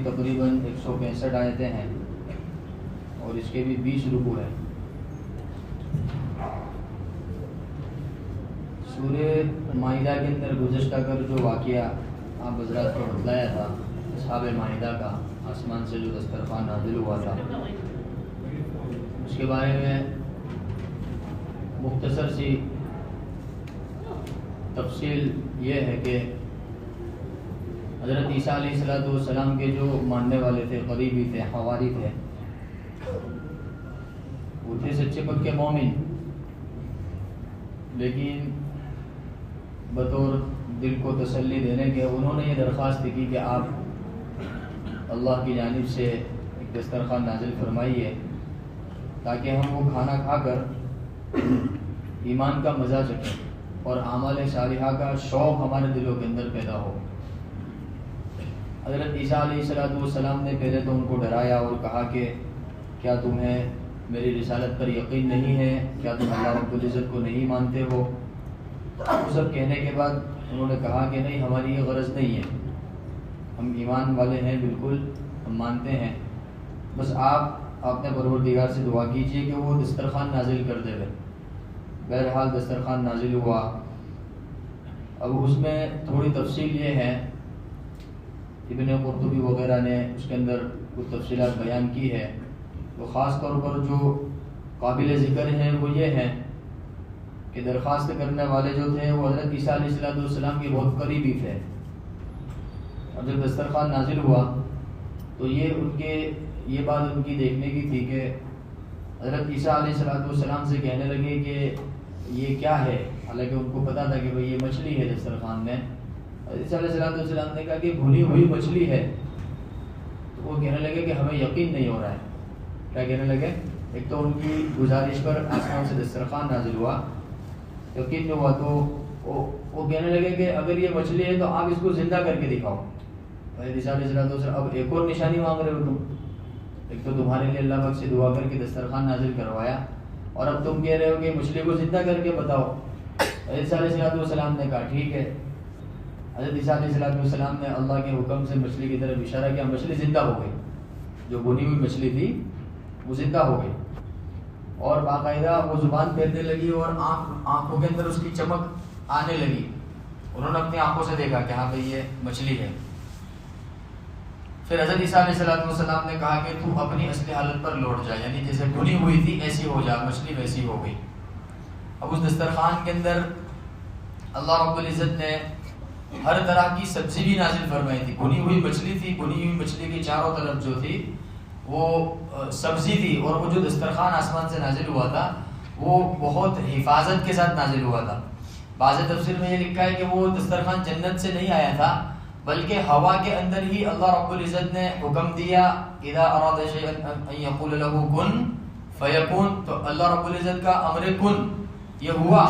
تقریباً 165 آیتیں ہیں اور اس کے بھی 20 رکوع ہیں۔ سورہ مائدہ کے اندر گزشتہ کر جو واقعہ آپ حضرات کو بتلایا تھا اصحاب مائدہ کا، آسمان سے جو دسترخوان نازل ہوا تھا، اس کے بارے میں مختصر سی تفصیل یہ ہے کہ حضرت عیسیٰ علیہ السلام کے جو ماننے والے تھے، قریبی تھے، حواری تھے، وہ تھے سچے پکے مومن، لیکن بطور دل کو تسلی دینے کے انہوں نے یہ درخواست کی کہ آپ اللہ کی جانب سے ایک دسترخوان نازل فرمائیے تاکہ ہم وہ کھانا کھا کر ایمان کا مزہ چکھیں اور اعمال صالحہ کا شوق ہمارے دلوں کے اندر پیدا ہو۔ حضرت عیسیٰ علیہ السلام نے پہلے تو ان کو ڈرایا اور کہا کہ کیا تمہیں میری رسالت پر یقین نہیں ہے؟ کیا تم اللہ رب العزت کو نہیں مانتے ہو؟ وہ سب کہنے کے بعد انہوں نے کہا کہ نہیں، ہماری یہ غرض نہیں ہے، ہم ایمان والے ہیں، بالکل ہم مانتے ہیں، بس آپ اپنے پروردگار سے دعا کیجئے کہ وہ دسترخوان نازل کر دے گا۔ بہرحال دسترخوان نازل ہوا۔ اب اس میں تھوڑی تفصیل یہ ہے، ابن قرطبی وغیرہ نے اس کے اندر کچھ تفصیلات بیان کی ہے، تو خاص طور پر جو قابل ذکر ہیں وہ یہ ہیں کہ درخواست کرنے والے جو تھے وہ حضرت عیسیٰ علیہ السلام کے بہت قریبی تھے، اور جب دسترخوان نازل ہوا تو یہ بات ان کی دیکھنے کی تھی کہ حضرت عیسیٰ علیہ السلام سے کہنے لگے کہ یہ کیا ہے، حالانکہ ان کو پتا تھا کہ بھئی یہ مچھلی ہے دسترخوان میں۔ حضرت عیسیٰ علیہ السلام نے کہا کہ بھنی ہوئی مچھلی ہے، تو وہ کہنے لگے کہ ہمیں یقین نہیں ہو رہا ہے۔ کیا کہنے لگے؟ ایک تو ان کی گزارش پر آسمان سے دسترخوان نازل ہوا، یقین نہیں ہوا، تو وہ کہنے لگے کہ اگر یہ مچھلی ہے تو آپ اس کو زندہ کر کے دکھاؤ۔ حضرت عیسیٰ علیہ السلام اب ایک اور نشانی مانگ رہے ہو تم، ایک تو تمہارے لیے اللہ پاک سے دعا کر کے دسترخوان نازل کروایا، اور اب تم کہہ رہے ہو کہ مچھلی کو زندہ کر کے بتاؤ۔ حضرت عیسیٰ علیہ السلام نے کہا ٹھیک ہے۔ حضرت عیسیٰ علیہ السلام نے اللہ کے حکم سے مچھلی کی طرف اشارہ کیا، مچھلی زندہ ہو گئی، جو بھنی ہوئی مچھلی تھی وہ زندہ ہو گئی، اور باقاعدہ وہ زبان پھیرنے لگی اور آنکھوں کے اندر اس کی چمک آنے لگی۔ انہوں نے اپنی آنکھوں سے دیکھا کہ ہاں بھئی یہ مچھلی ہے۔ پھر حضرت عیسیٰ علیہ السلام نے کہا کہ تو اپنی اصلی حالت پر لوٹ جا، یعنی جیسے بھنی ہوئی تھی ایسی ہو جا، مچھلی ویسی ہو گئی۔ اب اس دسترخوان کے اندر اللہ رب العزت نے ہر طرح کی سبزی بھی نازل فرمائی تھی، بھنی ہوئی مچھلی تھی، بھنی ہوئی مچھلی کی چاروں طرف جو تھی وہ سبزی تھی، اور وہ جو دسترخوان آسمان سے نازل ہوا تھا وہ بہت حفاظت کے ساتھ نازل ہوا تھا۔ بعض تفسیر میں یہ لکھا ہے کہ وہ دسترخوان جنت سے نہیں آیا تھا، بلکہ ہوا کے اندر ہی اللہ رب العزت نے حکم دیا اذا اراد شیئا ان یقول له کن فیکون، تو اللہ رب العزت کا امر کن یہ ہوا،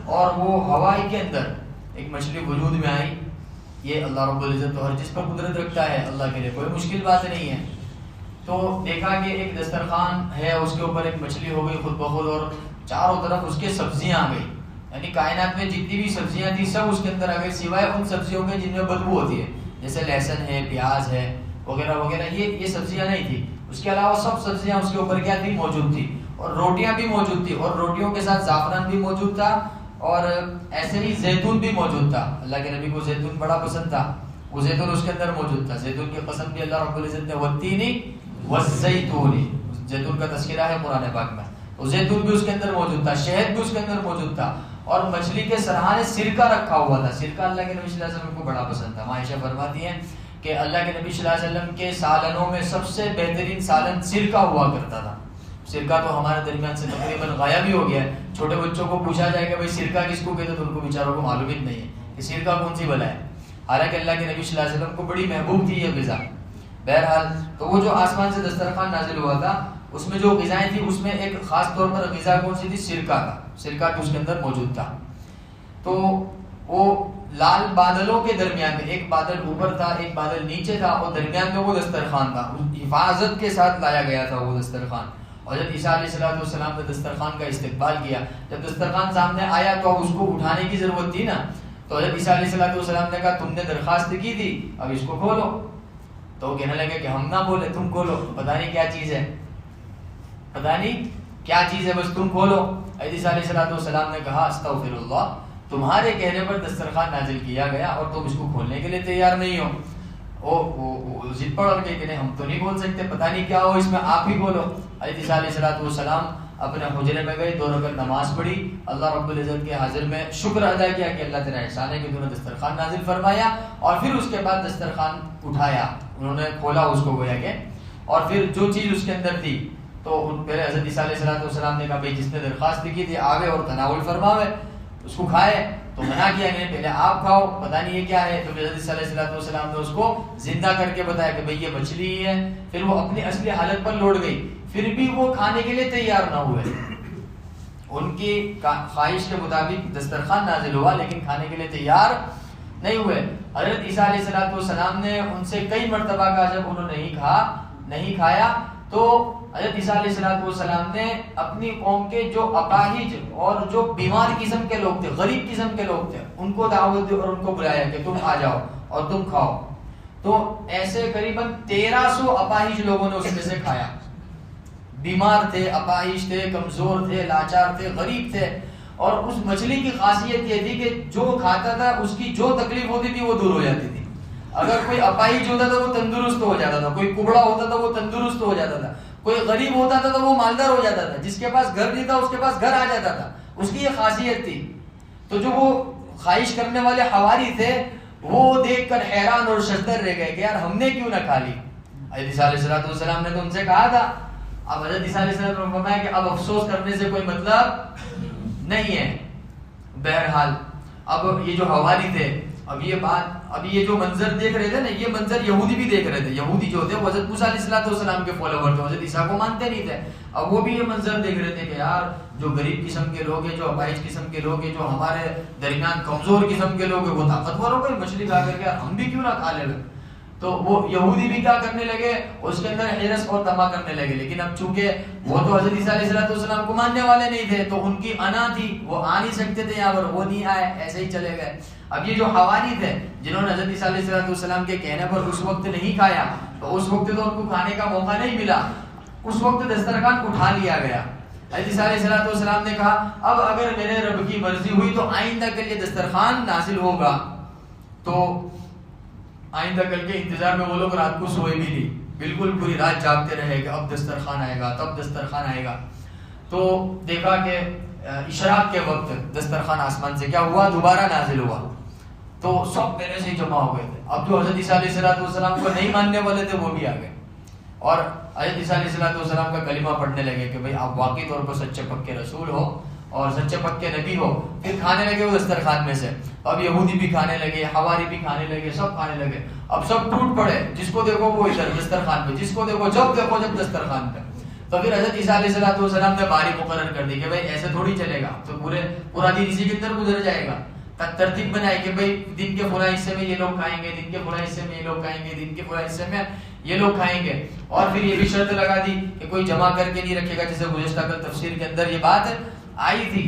اور وہ ہوائی کے اندر ایک مچھلی وجود میں آئی۔ یہ اللہ رب العزت تو ہر چیز پر قدرت رکھتا ہے، اللہ کے لیے کوئی مشکل بات نہیں ہے۔ تو دیکھا کہ ایک دسترخوان ہے، اس کے اوپر ایک مچھلی ہو گئی خود بخود، اور چاروں طرف اس کے سبزیاں آ گئی، یعنی کائنات میں جتنی بھی سبزیاں تھیں سب اس کے اندر آ گئی، سوائے ان سبزیوں کے جن میں بدبو ہوتی ہے، جیسے لہسن ہے، پیاز ہے وغیرہ وغیرہ، یہ سبزیاں نہیں تھی۔ اس کے علاوہ سب سبزیاں اس کے اوپر کیا تھی؟ موجود تھی، اور روٹیاں بھی موجود تھی، اور روٹیوں کے ساتھ زعفران بھی موجود تھا، اور ایسے ہی زیتون بھی موجود تھا۔ اللہ کے نبی کو زیتون بڑا پسند تھا، وہ زیتون اس کے اندر موجود تھا۔ زیتون کی قسم بھی اللہ رب العزت نے والتینی والزیتون، زیتون کا تذکرہ ہے قرآن پاک میں، وہ زیتون بھی اس کے اندر موجود تھا، شہد بھی اس کے اندر موجود تھا، اور مچھلی کے سرحانے سرکہ رکھا ہوا تھا۔ سرکہ اللہ کے نبی صلی اللہ علیہ وسلم کو بڑا پسند تھا۔ عائشہ فرماتی ہیں کہ اللہ کے نبی صلی اللہ علیہ وسلم کے سالنوں میں سب سے بہترین سالن سرکہ ہوا کرتا تھا۔ سرکہ تو ہمارے درمیان سے تقریباً غائب ہی ہو گیا ہے۔ چھوٹے بچوں کو پوچھا جائے کہ بھائی سرکہ کس کو کہتے، تو ان کو بیچاروں کو معلوم ہی نہیں ہے کہ سرکہ کون سی بلا ہے، حالانکہ اللہ کے نبی صلی اللہ علیہ وسلم کو بڑی محبوب تھی یہ غذا۔ بہرحال تو وہ جو آسمان سے دسترخوان نازل ہوا تھا اس میں جو غذائیں تھیں اس میں ایک خاص طور پر غذا کون سی تھی؟ سرکہ کا، سرکہ بھی اس کے اندر موجود تھا۔ تو وہ لال بادلوں کے درمیان میں، ایک بادل اوپر تھا ایک بادل نیچے تھا، اور درمیان میں وہ دسترخوان تھا، حفاظت کے ساتھ لایا گیا تھا وہ دسترخوان۔ حضرت عیسیٰ علیہ السلام نے دسترخوان کا استقبال کیا۔ جب دسترخوان سامنے آیا تو اب اس کو اٹھانے کی ضرورت تھی نا، تو حضرت عیسیٰ علیہ السلام نے کہا تم نے درخواست کی تھی، اب اس کو کھولو۔ تو وہ کہنے لگے کہ ہم نہ بولے، تم کھولو، پتہ نہیں کیا چیز ہے، پتہ نہیں کیا چیز ہے، بس تم کھولو۔ حضرت علیہ الصلوۃ والسلام نے کہا استغفر اللہ، تمہارے کہنے پر دسترخوان نازل کیا گیا اور تم اس کو کھولنے کے لیے تیار نہیں ہو۔ وہ ضد پر گئے کہ نہیں ہم تو نہیں کھول سکتے، پتہ نہیں کیا ہو اس میں، آپ ہی کھولو۔ حضرت علیہ الصلوۃ والسلام اپنے حجرے میں گئے، 2 رکعت نماز پڑھی، اللہ رب العزت کے حاضر میں شکر ادا کیا کہ اللہ تیرا احسان ہے کہ تو نے دسترخوان نازل فرمایا، اور پھر اس کے بعد دسترخوان اٹھایا، انہوں نے کھولا اس کو گویا کہ، اور پھر جو چیز اس کے اندر تھی تو پہلے حضرت عیسیٰ علیہ الصلوۃ والسلام نے کہا بھائی جس نے درخواست کی تھی آوے اور تناول فرماوے، اس کو کھائے، تو منع کیا کہ پہلے آپ کھاؤ، پتہ نہیں یہ کیا ہے، تو حضرت عیسیٰ علیہ الصلوۃ والسلام نے اس کو زندہ کر کے بتایا کہ بھئی یہ مچھلی ہی ہے۔ پھر وہ اپنی اصلی حالت پر لوٹ گئی، پھر بھی وہ کھانے کے لیے تیار نہ ہوئے، ان کی خواہش کے مطابق دسترخوان نازل ہوا لیکن کھانے کے لیے تیار نہیں ہوئے۔ حضرت عیسیٰ علیہ الصلوۃ والسلام نے ان سے کئی مرتبہ کہا، جب انہوں نے نہیں کھایا تو حضرت عیسیٰ علیہ الصلوۃ والسلام نے اپنی قوم کے جو اپاہج اور جو بیمار قسم کے لوگ تھے، غریب قسم کے لوگ تھے، ان کو دعوت دی اور ان کو بلایا کہ تم آ جاؤ اور تم کھاؤ۔ تو ایسے قریباً 1300 اپاہج لوگوں نے اس میں سے کھایا، بیمار تھے، اپاہج تھے، کمزور تھے، لاچار تھے، غریب تھے، اور اس مچھلی کی خاصیت یہ تھی کہ جو کھاتا تھا اس کی جو تکلیف ہوتی تھی وہ دور ہو جاتی تھی۔ اگر کوئی اپاہج ہوتا تھا وہ تندرست ہو جاتا تھا، کوئی کبڑا ہوتا تھا وہ تندرست ہو جاتا تھا، کوئی غریب ہوتا تھا تو وہ مالدار ہو جاتا تھا، جس کے پاس گھر نہیں تھا اس کے پاس گھر آ جاتا تھا، اس کی یہ خاصیت تھی۔ تو جو وہ خواہش کرنے والے حواری تھے وہ دیکھ کر حیران اور شتر رہ گئے کہ یار ہم نے کیوں نہ کھا لی۔ حضرت عیسیٰ علیہ الصلوۃ والسلام نے تو ان سے کہا تھا، اب حضرت عیسیٰ علیہ السلام نے فرمایا کہ اب افسوس کرنے سے کوئی مطلب نہیں ہے۔ بہرحال اب یہ جو حواری تھے، اب یہ جو منظر دیکھ رہے تھے نا، یہ منظر یہودی بھی دیکھ رہے تھے۔ یہودی جو تھے وہ حضرت موسیٰ علیہ السلام کے فالوور تھے، حضرت عیسیٰ کو مانتے نہیں تھے۔ اب وہ بھی یہ منظر دیکھ رہے تھے کہ یار جو غریب قسم کے لوگ ہیں، جو اپاہج قسم کے لوگ ہیں، جو ہمارے درمیان کمزور قسم کے لوگ ہیں، وہ طاقتور ہو گئے مچھلی کھا کر کے، ہم بھی کیوں نہ کھا لیں۔ تو وہ یہودی بھی کیا کرنے لگے، اس کے اندر حرص اور طمع کرنے لگے، لیکن اب چونکہ وہ تو حضرت عیسیٰ علیہ السلام کو ماننے والے نہیں تھے تو ان کی انا تھی، وہ آ نہیں سکتے تھے یہاں پر، وہ نہیں آئے، ایسے ہی چلے گئے۔ اب یہ جو حواری تھے جنہوں نے حضرت عیسیٰ علیہ السلام کے کہنے پر اس وقت نہیں کھایا، تو اس وقت تو ان کو کھانے کا موقع نہیں ملا، اس وقت دسترخوان اٹھا لیا گیا۔ حضرت عیسیٰ علیہ السلام نے کہا اب اگر میرے رب کی مرضی ہوئی تو آئندہ کے لیے دسترخوان نازل ہوگا۔ تو آئندہ کل کے انتظار میں وہ لوگ رات کو سوئے بھی نہیں، بالکل پوری رات جاگتے رہے کہ اب دسترخوان آئے گا، تب دسترخوان آئے گا۔ تو دیکھا کہ اشراق کے وقت دسترخوان آسمان سے کیا ہوا، دوبارہ نازل ہوا، تو سب پہلے سے ہی جمع ہو گئے تھے۔ اب جو حضرت عیسیٰ علیہ السلام کو نہیں ماننے والے تھے وہ بھی آ گئے، اور حضرت عیسیٰ علیہ السلام کا کلمہ پڑھنے لگے کہ بھئی آپ واقعی طور پر سچے پکے رسول ہو اور سچے پکے نبی ہو۔ پھر کھانے لگے وہ دسترخوان میں سے، اب یہودی بھی کھانے لگے، حواری بھی کھانے لگے، سب کھانے لگے۔ اب سب ٹوٹ پڑے، جس کو دیکھو وہ ادھر دسترخوان پہ، جس کو دیکھو جب دسترخوان پہ۔ تو پھر حضرت عیسیٰ علیہ السلام نے باری مقرر کر دی کہ بھئی ایسے تھوڑی چلے گا، تو پورا دن اسی کے اندر گزر جائے گا۔ ترتیب بنائی کہ بھئی دن کے فلاں حصے میں یہ لوگ کھائیں گے، دن کے فلاں حصے میں یہ لوگ کھائیں گے، دن کے فلاں حصے میں یہ لوگ کھائیں گے، اور پھر یہ بھی شرط لگا دی کہ کوئی جمع کر کے نہیں رکھے گا، جیسے گزشتہ کل تفسیر کے اندر یہ بات آئی تھی۔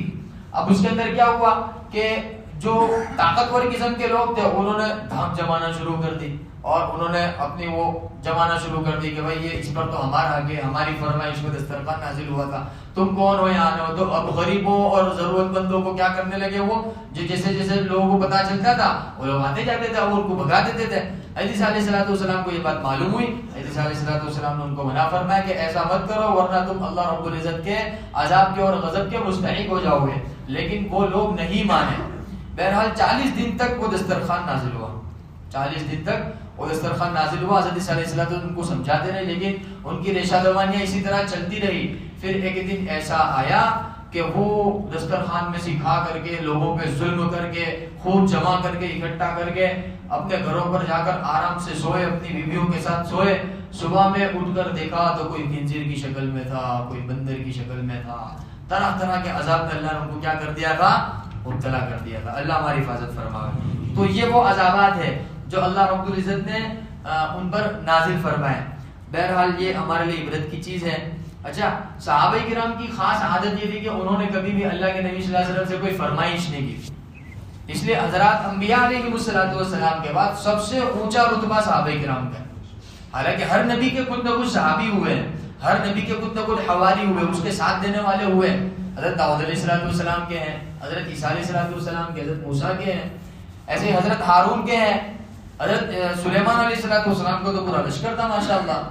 اب اس کے اندر کیا ہوا کہ جو طاقتور قسم کے لوگ تھے انہوں نے دھام جمانا شروع کر دی، اور انہوں نے اپنی وہ جمانا شروع کر دی کہ بھائی یہ اس پر تو ہمارا حق ہے، ہماری فرمائش میں دسترخوان نازل ہوا تھا، تم کون ہو یہاں آنے ہو۔ تو اب غریبوں اور ضرورت مندوں کو کیا کرنے لگے، وہ جیسے جیسے لوگوں کو پتا چلتا تھا وہ لوگ آتے جاتے تھے، وہ ان کو بھگا دیتے تھے۔ حضرت علیہ السلام کو یہ بات معلوم ہوئی، حضرت علیہ السلام نے ان کو منع فرمایا کہ ایسا مت کرو ورنہ تم اللہ رب العزت کے عذاب کے اور غضب کے مستحق ہو جاؤ گے، لیکن وہ لوگ نہیں مانے۔ بہرحال 40 دن تک وہ دسترخوان نازل ہوا، 40 دن تک وہ دسترخوان نازل ہوا۔ حضرت علیہ السلام ان کو سمجھاتے رہے، لیکن ان کی ریشہ دوانیاں اسی طرح چلتی رہی۔ پھر ایک دن ایسا آیا کہ وہ دسترخوان میں سے کھا کر کے، لوگوں پہ ظلم کر کے، خوب جمع کر کے، اکٹھا کر کے اپنے گھروں پر جا کر آرام سے سوئے، اپنی بیویوں کے ساتھ سوئے۔ صبح میں اٹھ کر دیکھا تو کوئی خنزیر کی شکل میں تھا، کوئی بندر کی شکل میں تھا، طرح طرح کے عذاب میں اللہ نے ان کو کیا کر دیا تھا، مبتلا کر دیا تھا۔ اللہ ہماری حفاظت فرمائے۔ تو یہ وہ عذابات ہے جو اللہ رب العزت نے ان پر نازل فرمائے۔ بہرحال یہ ہمارے لیے عبرت کی چیز ہے۔ اچھا، صحابہ کرام کی خاص عادت یہ تھی کہ انہوں نے کبھی بھی اللہ کے نبی صلی اللہ علیہ وسلم سے کوئی فرمائش نہیں کی، اس لیے حضرات انبیاء علیہ الصلوۃ والسلام کے بعد سب سے اونچا رتبہ صحابہ کرام کا ہے۔ حالانکہ ہر نبی کے کچھ نہ کچھ صحابی ہوئے ہیں، ہر نبی کے کچھ نہ کچھ حواری ہوئے، اس کے ساتھ دینے والے ہوئے. حضرت داؤد علیہ السلام کے ہیں، حضرت عیسیٰ علیہ السلام کے، حضرت موسیٰ کے ہیں، ایسے حضرت ہارون کے ہیں، حضرت سلیمان علیہ السلام کو تو پورا لشکر تھا ماشاءاللہ.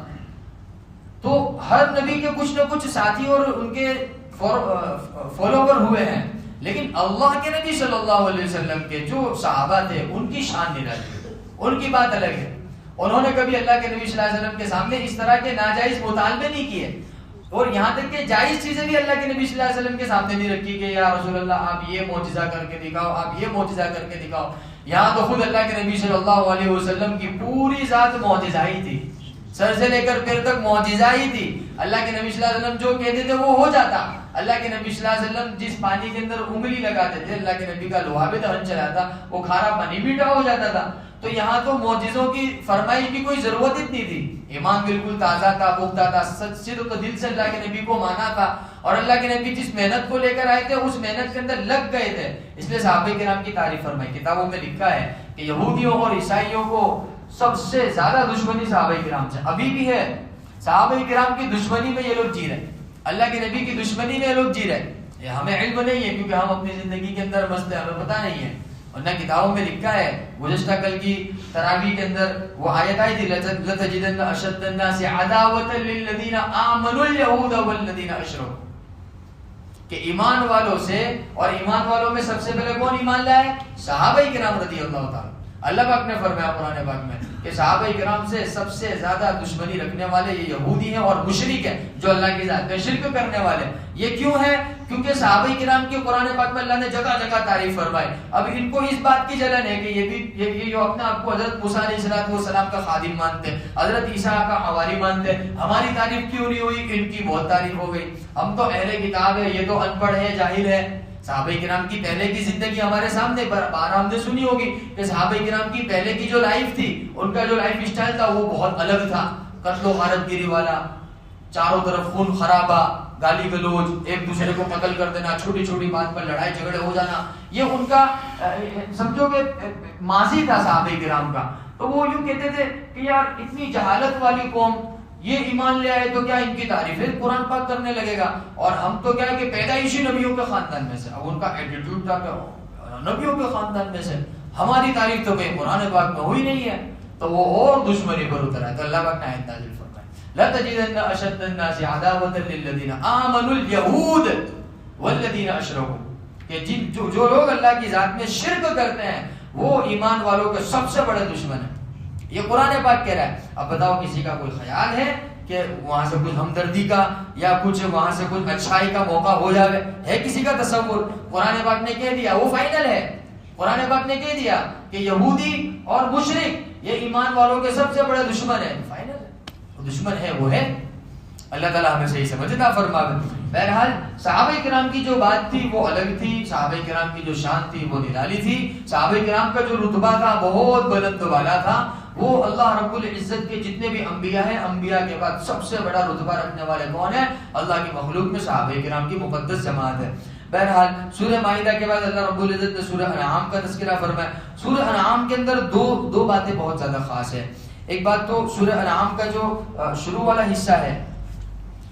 تو ہر نبی کے کچھ نہ کچھ ساتھی اور ان کے فالوور ہوئے ہیں، لیکن اللہ کے نبی صلی اللہ علیہ وسلم کے جو صحابہ تھے ان کی شان نرالی، ان کی بات الگ ہے. انہوں نے کبھی اللہ کے نبی صلی اللہ علیہ وسلم کے سامنے اس طرح کے ناجائز مطالبے نہیں کیے، اور یہاں تک کہ جائز چیزیں بھی اللہ کے نبی صلی اللہ علیہ وسلم کے سامنے نہیں رکھی کہ یا رسول اللہ آپ یہ معجزہ کر کے دکھاؤ، آپ یہ معجزہ کر کے دکھاؤ. یہاں تو خود اللہ کے نبی صلی اللہ علیہ وسلم کی پوری ذات معجزہ ہی تھی، سر سے لے کر پیر تک معجزہ ہی تھی. اللہ کے نبی صلی اللہ علیہ وسلم جو کہتے تھے وہ ہو جاتا. اللہ کے نبی صلی اللہ علیہ وسلم جس پانی کے اندر انگلی لگاتے تھے، اللہ کے نبی کا لوہا بھی دہن چلاتا، وہ کھارا پانی میٹھا ہو جاتا تھا. تو یہاں تو معجزوں کی فرمائی کی کوئی ضرورت اتنی تھی. ایمان بالکل تازہ تھا، پختہ تھا، صدق دل سے اللہ کے نبی کو مانا تھا، اور اللہ کے نبی جس محنت کو لے کر آئے تھے اس محنت کے اندر لگ گئے تھے. اس لیے صحابہ کرام کی تعریف فرمائی. کتابوں میں لکھا ہے کہ یہودیوں اور عیسائیوں کو سب سے زیادہ دشمنی صحابہ کرام سے ابھی بھی ہے. صحابہ کرام کی دشمنی میں یہ لوگ جی رہے، اللہ کے نبی کی دشمنی میں یہ لوگ جی رہے. یہ ہمیں علم نہیں ہے کیونکہ ہم اپنی زندگی کے اندر مست ہیں، ہمیں پتہ نہیں ہے. ورنہ کتابوں میں لکھا ہے، گزشتہ کل کی تراویح کے اندر وہ آیت آئی تھی لَتَجِدَنَّ أَشَدَّ النَّاسِ عَدَاوَةً لِلَّذِينَ آمَنُوا الْيَهُودَ وَالَّذِينَ أَشْرَكُوا، کہ ایمان والوں سے، اور ایمان والوں میں سب سے پہلے کون ایمان لائے؟ صحابہ کرام رضی اللہ تعالیٰ. اللہ پاک نے فرمایا قرآن پاک میں کہ صحابہ کرام سے سب سے زیادہ دشمنی رکھنے والے یہ یہودی ہیں اور مشرک ہیں، جو اللہ کی ذات میں شرک کرنے والے. یہ کیوں ہے؟ کیونکہ صحابہ کرام کی قرآن پاک میں اللہ نے جگہ جگہ تعریف فرمائی. اب ان کو اس بات کی جلن ہے کہ یہ جو اپنے آپ کو حضرت موسیٰ علیہ السلام کا خادم مانتے، حضرت عیسیٰ کا حواری مانتے، ہماری تعریف کیوں نہیں ہوئی؟ ان کی بہت تعریف ہو گئی. ہم تو اہل کتاب ہے، یہ تو ان پڑھ ہے، جاہل ہے. صحابہ کرام کی پہلے کی زندگی ہمارے سامنے بار ہم نے سنی ہوگی کہ صحابہ کرام کی پہلے کی جو لائف تھی، ان کا جو لائف اسٹائل تھا وہ بہت الگ تھا. قتل و غارت گیری والا، چاروں طرف خون خرابہ، گالی گلوچ، ایک دوسرے کو قتل کر دینا، چھوٹی چھوٹی بات پر لڑائی جھگڑے ہو جانا، یہ ان کا سمجھو کہ ماضی تھا صحابہ کرام کا. تو وہ یوں کہتے تھے کہ یار اتنی جہالت والی قوم یہ ایمان لے آئے تو کیا ان کی تعریف ہے قرآن پاک کرنے لگے گا، اور ہم تو کیا ہے کہ پیدائشی نبیوں کے خاندان میں سے. اب ان کا ایٹیٹیوڈ تھا کہ نبیوں کے خاندان میں سے ہماری تعریف تو کہیں قرآن پاک میں ہوئی نہیں ہے. تو وہ اور دشمنی پر اتر آئے. تو اللہ پاک نے آیت نازل فرمائی لَتَجِدَنَّ أَشَدَّ النَّاسِ عَدَاوَةً لِلَّذِينَ آمَنُوا الْيَهُودَ وَالَّذِينَ أَشْرَكُوا، کہ جو لوگ اللہ کی ذات میں شرک کرتے ہیں وہ ایمان والوں کے سب سے بڑے دشمن ہیں. یہ قرآن پاک کہہ رہا ہے. اب بتاؤ کسی کا کوئی خیال ہے کہ وہاں سے کچھ ہمدردی کا یا کچھ وہاں سے کچھ اچھائی کا موقع ہو جائے؟ ہے کسی کا تصور؟ قرآن پاک نے کہہ دیا وہ فائنل ہے. قرآن پاک نے کہہ دیا کہ یہودی اور مشرک یہ ایمان والوں کے سب سے بڑے دشمن ہیں. فائنل ہے، وہ دشمن ہے وہ ہے. اللہ تعالیٰ ہمیں صحیح سمجھ عطا فرمائے. بہرحال صحابہ کرام کی جو بات تھی وہ الگ تھی، صحابہ کرام کی جو شان تھی وہ نرالی تھی. صحابہ کرام کا جو رتبہ تھا بہت بلند والا تھا. وہ اللہ رب العزت کے جتنے بھی انبیاء ہیں، انبیاء کے بعد سب سے بڑا رتبہ رکھنے والے کون ہیں؟ اللہ کی مخلوق میں صحابہ کرام کی مقدس جماعت ہے. بہرحال سورہ مائدہ کے بعد اللہ رب العزت نے سورہ انعام کا تذکرہ فرمایا. سورہ انعام کے اندر دو باتیں بہت زیادہ خاص ہیں. ایک بات تو سورہ انعام کا جو شروع والا حصہ ہے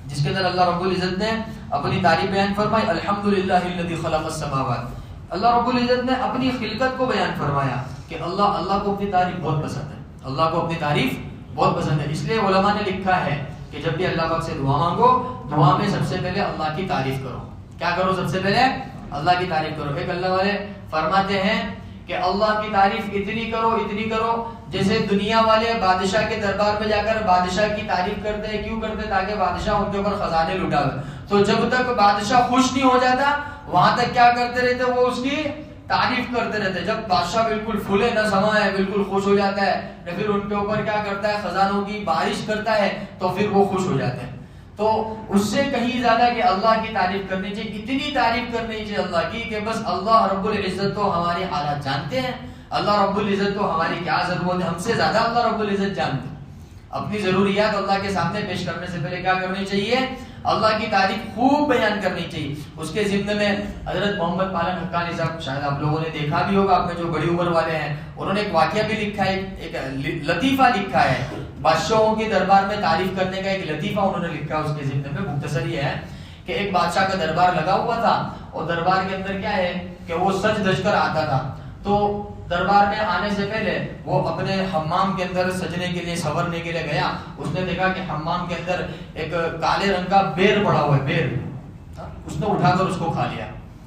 جس کے اندر اللہ رب العزت نے اپنی تعریف بیان فرمائی، الحمدللہ الذی خلق السماوات. اللہ رب العزت نے اپنی خلقت کو بیان فرمایا کہ اللہ کو اپنی تعریف بہت پسند ہے. اللہ کو اپنی تعریف بہت پسند ہے. اس لیے علماء نے لکھا ہے کہ جب بھی اللہ پاک سے دعا مانگو، دعا میں سب سے پہلے اللہ کی تعریف کرو. کیا کرو؟ سب سے پہلے اللہ کی تعریف کرو. ایک اللہ والے فرماتے ہیں کہ اللہ کی تعریف اتنی کرو جیسے دنیا والے بادشاہ کے دربار میں جا کر بادشاہ کی تعریف کرتے ہیں. کیوں کرتے؟ تاکہ بادشاہ ان کے اوپر خزانے لٹاوے. تو جب تک بادشاہ خوش نہیں ہو جاتا وہاں تک کیا کرتے رہتے؟ وہ اس کی تعریف کرتے رہتے. جب بادشاہ بالکل پھولے نہ سمائے، بالکل خوش ہو جاتا ہے، پھر ان کے اوپر کیا کرتا ہے؟ خزانوں کی بارش کرتا ہے، تو پھر وہ خوش ہو جاتے ہیں. تو اس سے کہیں زیادہ کہ اللہ کی تعریف کرنی چاہیے. اتنی تعریف کرنی چاہیے اللہ کی کہ بس اللہ رب العزت تو ہمارے حالات جانتے ہیں، اللہ رب العزت تو ہماری کیا ضرورت ہے ہم سے زیادہ اللہ رب العزت جانتے ہیں. اپنی ضروریات اللہ کے سامنے پیش کرنے سے پہلے کیا کرنی چاہیے؟ اللہ کی تعریف خوب بیان کرنی چاہیے. اس کے ضمن میں حضرت محمد پالن حقانی صاحب، شاید آپ لوگوں نے دیکھا بھی ہوگا، آپ میں جو بڑی عمر والے ہیں، انہوں نے ایک واقعہ بھی لکھا ہے، ایک لطیفہ لکھا ہے. بادشاہوں کے دربار میں تعریف کرنے کا ایک لطیفہ انہوں نے لکھا اس کے ضمن میں. مختصر یہ ہے کہ ایک بادشاہ کا دربار لگا ہوا تھا اور دربار کے اندر کیا ہے کہ وہ سج دھج کر آتا تھا. تو دربار میں آنے سے پہلے وہ اپنے حمام کے اندر سجنے کے لیے سنورنے کے لیے گیا. اس نے دیکھا کہ حمام کے اندر ایک کالے رنگ کا بیر پڑا ہوا ہے, بیر. اس نے اٹھا کر اس کو کھا لیا.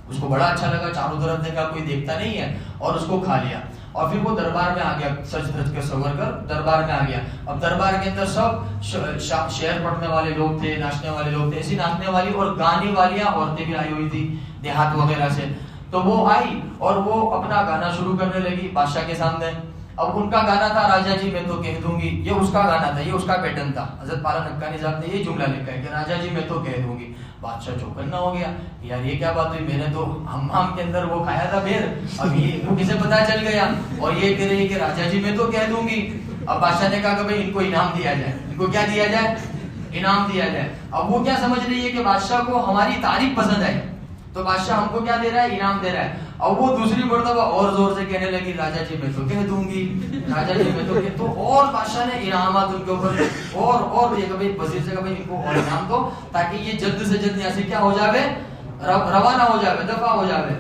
اس کو بڑا اچھا لگا, چاروں طرف دیکھا کوئی دیکھتا نہیں ہے اور اس کو کھا لیا. اور پھر وہ دربار میں آ گیا, سج دھج کر سنور کر دربار میں آ گیا. اب دربار کے اندر سب شعر پڑھنے والے لوگ تھے, ناچنے والے لوگ تھے. ایسی ناچنے والی اور گانے والیاں عورتیں بھی آئی ہوئی تھی دیہات وغیرہ سے. تو وہ آئی اور وہ اپنا گانا شروع کرنے لگی بادشاہ کے سامنے. اب ان کا گانا تھا راجا جی میں تو کہہ دوں گی, یہ اس کا گانا تھا, یہ اس کا پیٹرن تھا. حضرت پالا نکانی صاحب نے یہ جملہ لکھا ہے کہ راجا جی میں تو کہہ دوں گی. بادشاہ چوکنا ہو گیا, یار یہ کیا بات ہوئی, میں نے تو حمام کے اندر وہ کھایا تھا بیر, اب یہ کسے پتا چل گیا اور یہ کہہ رہی ہے کہ راجا جی میں تو کہہ دوں گی. اب بادشاہ نے کہا کہ بھائی ان کو انعام دیا جائے. ان کو کیا دیا جائے؟ انعام دیا جائے. اب وہ کیا سمجھ رہی ہے کہ بادشاہ کو ہماری تعریف پسند آئی, تو بادشاہ ہم کو کیا دے رہا ہے؟ انعام دے رہا ہے. اور وہ دوسری مرتبہ اور زور سے کہنے لگی راجا جی میں تو کہہ دوں گی, راجا جی میں تو کہہ. تو اور بادشاہ نے انعامات ان کے اوپر اور یہ کہ وزیر سے کہ ان کو اور انعام دو تاکہ یہ جلد سے جلد یہاں سے کیا ہو جاوے, روانہ ہو جاوے, دفع ہو جاوے.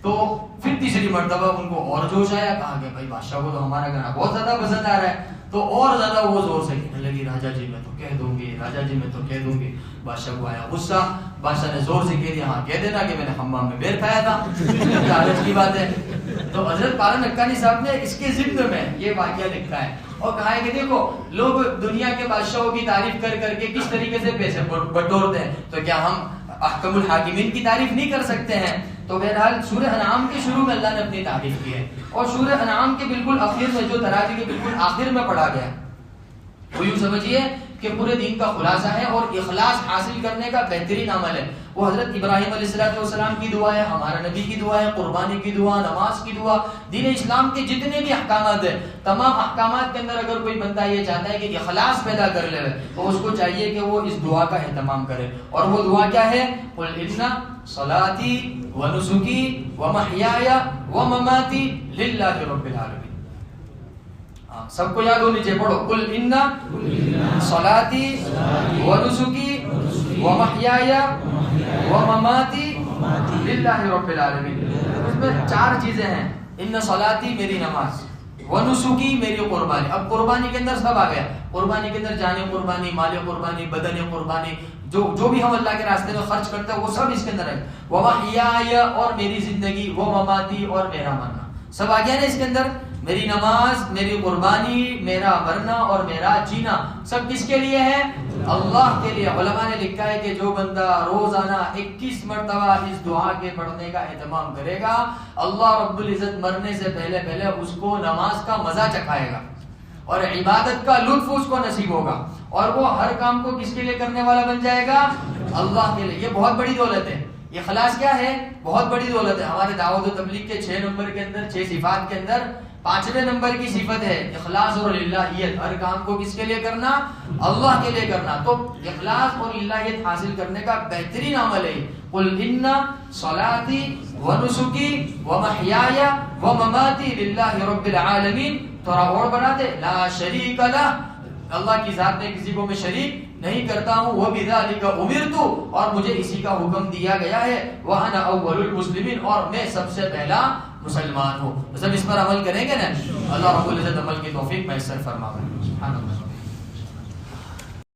تو پھر تیسری مرتبہ ان کو اور جوش آیا, کہا کہ بھائی بادشاہ کو تو ہمارا گانا بہت زیادہ پسند آ رہا ہے. تو اور زیادہ وہ زور سے کہنے لگی راجا جی میں تو کہہ دوں گی, راجا جی میں تو کہہ دوں گی. بادشاہ کو آیا غصہ, بادشاہ نے زور سے کہہ دیا ہاں کہہ دینا کہ میں نے حمام میں بیر کھایا تھا, لالچ کی بات ہے. تو حضرت پالا نکانی صاحب نے اس کے ضمن میں یہ واقعہ لکھا ہے اور کہا ہے کہ دیکھو لوگ دنیا کے بادشاہوں کی تعریف کر کر کے کس طریقے سے پیسے بٹورتے ہیں, تو کیا ہم احکم الحاکمین کی تعریف نہیں کر سکتے ہیں؟ تو بہرحال سورہ انعام کے شروع میں اللہ نے اپنی تعریف کی ہے اور سورہ انعام کے بالکل آخر میں جو تراجی کے بالکل آخر میں پڑھا گیا وہ یوں سمجھیے کہ پورے دین کا خلاصہ ہے اور اخلاص حاصل کرنے کا بہترین عمل ہے. وہ حضرت ابراہیم علیہ السلام کی دعا ہے, ہمارا نبی کی دعا ہے, قربانی کی دعا, نماز کی دعا, دین اسلام کے جتنے بھی احکامات ہیں تمام احکامات کے اندر اگر کوئی بندہ یہ چاہتا ہے کہ اخلاص پیدا کر لے تو اس کو چاہیے کہ وہ اس دعا کا اہتمام کرے. اور وہ دعا کیا ہے؟ قل ان صلاتی ونسکی ومحیای ومماتی للہ رب العالمین. سب کو یاد ہونی چاہیے, پڑھو قل ان صلاتی ونسکی ومحیای ومماتی للہ رب العالمین. اس میں 4 چیزیں ہیں. ان صلاتی میری نماز, ونسکی میری قربانی. اب قربانی کے اندر سب آ گیا, قربانی کے اندر جان قربانی, مال قربانی, بدن قربانی, جو بھی ہم اللہ کے راستے میں خرچ کرتے ہیں وہ سب اس کے اندر ہے. ومحیای اور میری زندگی, ومماتی اور میرا مرنا, سب آ گیا نا اس کے اندر. میری نماز, میری قربانی, میرا مرنا اور میرا جینا سب کس کے لیے ہے؟ اللہ کے لیے. علماء نے لکھا ہے کہ جو بندہ روزانہ 21 مرتبہ اس دعا کے پڑھنے کا اہتمام کرے گا, اللہ رب العزت مرنے سے پہلے اس کو نماز کا مزہ چکھائے گا اور عبادت کا لطف اس کو نصیب ہوگا اور وہ ہر کام کو کس کے لیے کرنے والا بن جائے گا؟ اللہ کے لیے. یہ بہت بڑی دولت ہے. اخلاص کیا ہے؟ بہت بڑی دولت ہے. ہمارے دعوت و تبلیغ کے 6 نمبر کے اندر 6 صفات کے اندر 5ویں نمبر کی صفت ہے اخلاص اور للہیت. ہر کام کو کس کے لیے کرنا؟ اللہ کے لیے کرنا. تو اخلاص اور للہیت حاصل کرنے کا بہترین عمل ہے قل ان صلاتی ونسکی ومحیای ومماتی للہ رب العالمین. تھوڑا اور بنا دے, لا شریک لہ, اللہ کی ذات میں کسی کو میں شریک نہیں کرتا ہوں. وبذالک امرت, اور مجھے اسی کا حکم دیا گیا ہے. وانا اول المسلمین, اور میں سب سے پہلا مسلمان ہوں. سب اس پر عمل کریں گے نا, اللہ رب العزت عمل کی توفیق میسر فرمائے. سبحان اللہ.